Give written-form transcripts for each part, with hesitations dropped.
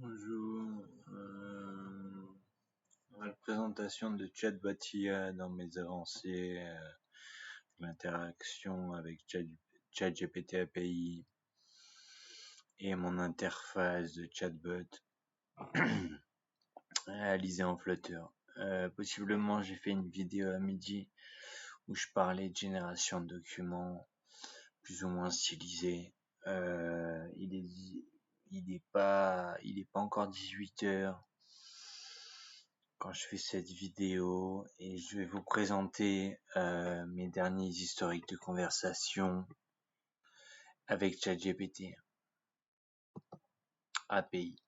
Bonjour. La présentation de ChatBot IA dans mes avancées, l'interaction avec ChatGPT API et mon interface de chatbot réalisée en Flutter. Possiblement, j'ai fait une vidéo à midi où je parlais de génération de documents plus ou moins stylisés. Il est pas encore 18h quand je fais cette vidéo et je vais vous présenter mes derniers historiques de conversation avec ChatGPT API.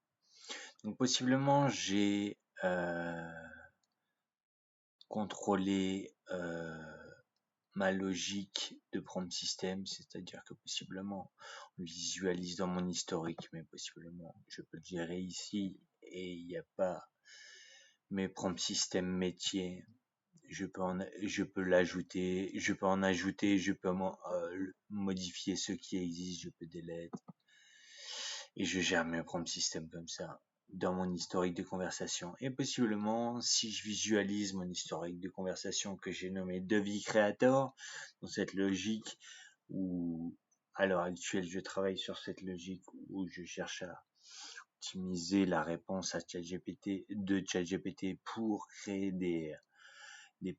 Donc possiblement j'ai contrôlé ma logique de prompt system, c'est-à-dire que possiblement on visualise dans mon historique, mais possiblement je peux le gérer ici et il n'y a pas mes prompt system métiers. Je peux l'ajouter, je peux en ajouter, je peux modifier ceux qui existent, je peux delete. Et je gère mes prompt system comme ça dans mon historique de conversation. Et possiblement, si je visualise mon historique de conversation que j'ai nommé Devis Creator, dans cette logique où, à l'heure actuelle, je travaille sur cette logique où je cherche à optimiser la réponse à ChatGPT pour créer des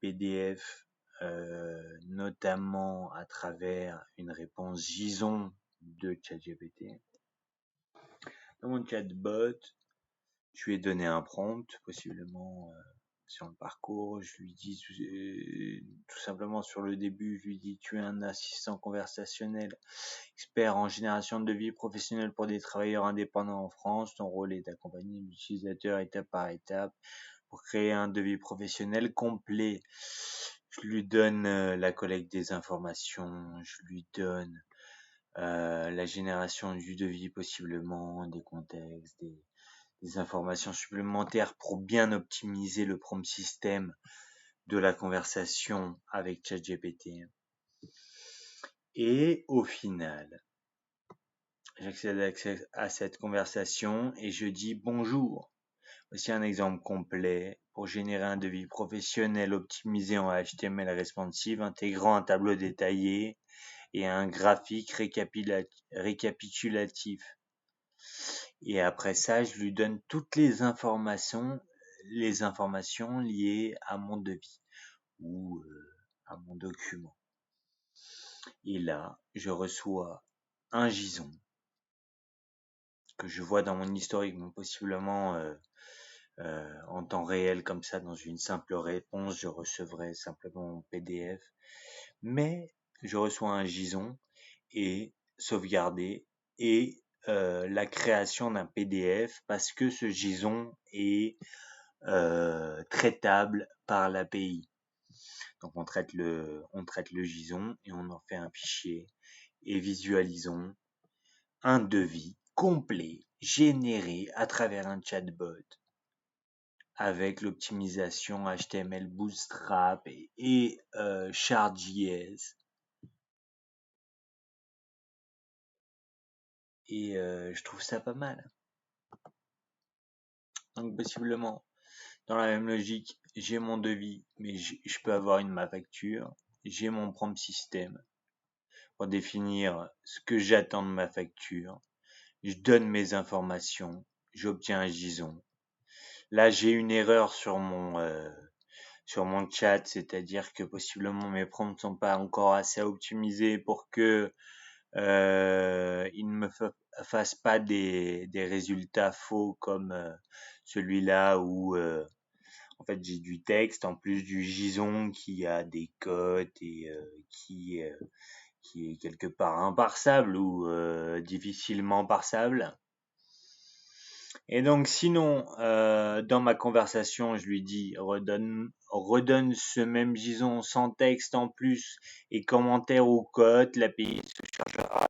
PDF, notamment à travers une réponse JSON de ChatGPT. Dans mon chatbot, je lui ai donné un prompt, possiblement sur le parcours. Je lui dis tout simplement sur le début, je lui dis tu es un assistant conversationnel, expert en génération de devis professionnelle pour des travailleurs indépendants en France. Ton rôle est d'accompagner l'utilisateur étape par étape pour créer un devis professionnel complet. Je lui donne la collecte des informations, je lui donne la génération du devis possiblement, des contextes, des informations supplémentaires pour bien optimiser le prompt system de la conversation avec ChatGPT. Et au final, j'accède à cette conversation et je dis bonjour. Voici un exemple complet pour générer un devis professionnel optimisé en HTML responsive, intégrant un tableau détaillé et un graphique récapitulatif. Et après ça, je lui donne toutes les informations liées à mon devis ou à mon document. Et là, je reçois un JSON que je vois dans mon historique, mais possiblement en temps réel comme ça, dans une simple réponse, je recevrai simplement mon PDF. Mais je reçois un JSON et sauvegardé et la création d'un PDF parce que ce JSON est traitable par l'API. Donc on traite le JSON et on en fait un fichier et visualisons un devis complet généré à travers un chatbot avec l'optimisation HTML Bootstrap et Chart.js. Et je trouve ça pas mal. Donc possiblement, dans la même logique, j'ai mon devis, mais je peux avoir ma facture. J'ai mon prompt system pour définir ce que j'attends de ma facture. Je donne mes informations, j'obtiens un JSON. Là, j'ai une erreur sur mon chat, c'est-à-dire que possiblement mes prompts ne sont pas encore assez optimisés pour que il ne me fasse pas des résultats faux comme celui-là où en fait j'ai du texte en plus du JSON qui a des cotes et qui est quelque part imparsable ou difficilement parsable. Et donc sinon, dans ma conversation, je lui dis redonne ce même JSON sans texte en plus et commentaire ou cote, l'API se chargera.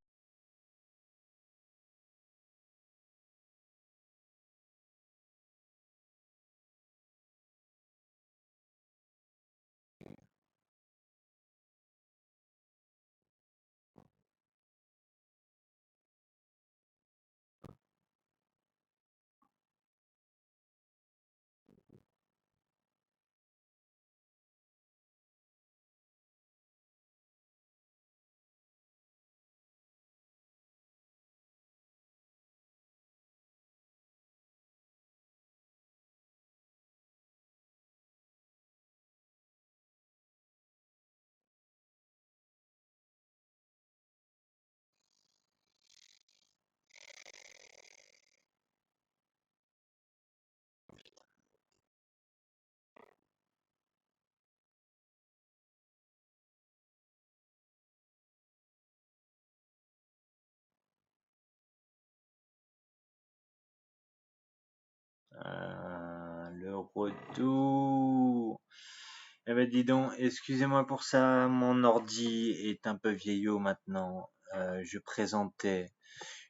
Le retour. Eh ben dis donc, excusez-moi pour ça, mon ordi est un peu vieillot maintenant. Je présentais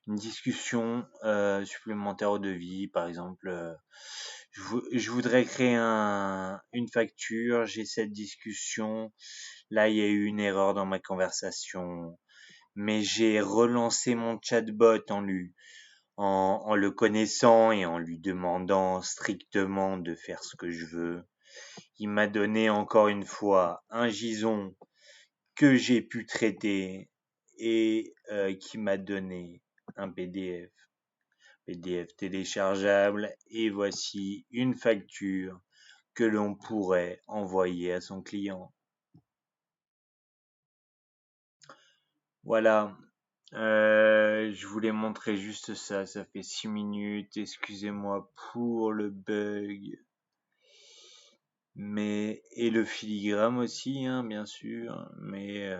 une discussion supplémentaire au devis, par exemple. Je voudrais créer une facture, j'ai cette discussion. Là, il y a eu une erreur dans ma conversation, mais j'ai relancé mon chatbot en le connaissant et en lui demandant strictement de faire ce que je veux. Il m'a donné encore une fois un JSON que j'ai pu traiter et qui m'a donné un PDF téléchargeable, et voici une facture que l'on pourrait envoyer à son client. Voilà, je voulais montrer juste ça, ça fait 6 minutes, excusez-moi pour le bug. Mais et le filigrane aussi, hein, bien sûr, mais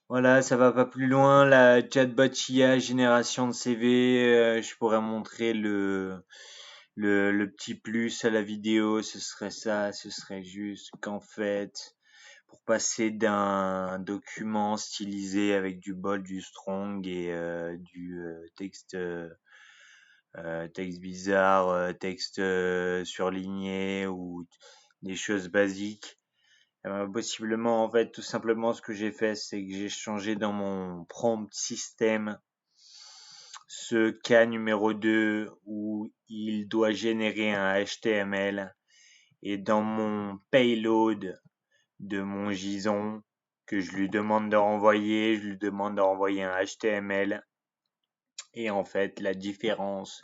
voilà, ça va pas plus loin. La chatbot IA génération de CV, je pourrais montrer le petit plus à la vidéo, ce serait ça, ce serait juste qu'en fait, pour passer d'un document stylisé avec du bold, du strong et du texte bizarre, texte surligné ou des choses basiques. Possiblement, en fait, tout simplement, ce que j'ai fait, c'est que j'ai changé dans mon prompt système ce cas numéro 2 où il doit générer un HTML, et dans mon payload de mon JSON que je lui demande de renvoyer, je lui demande de renvoyer un HTML. Et en fait, la différence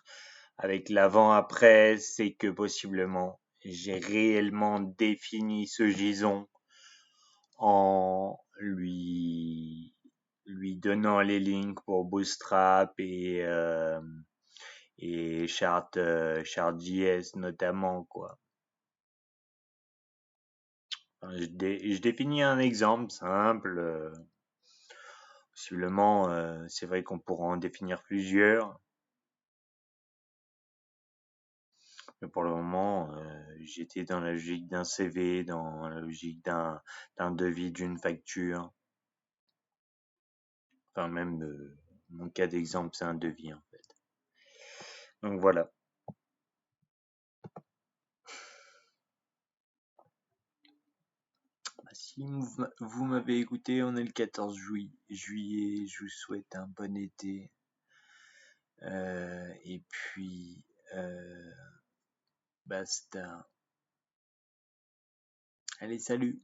avec l'avant-après, c'est que possiblement, j'ai réellement défini ce JSON en lui donnant les links pour Bootstrap et Chart.js notamment, quoi. Enfin, je définis un exemple simple. Possiblement, c'est vrai qu'on pourra en définir plusieurs. Mais pour le moment, j'étais dans la logique d'un CV, dans la logique d'un devis, d'une facture. Enfin, même mon cas d'exemple, c'est un devis en fait. Donc voilà. Si vous m'avez écouté, on est le 14 juillet. Je vous souhaite un bon été. Et puis, basta. Allez, salut!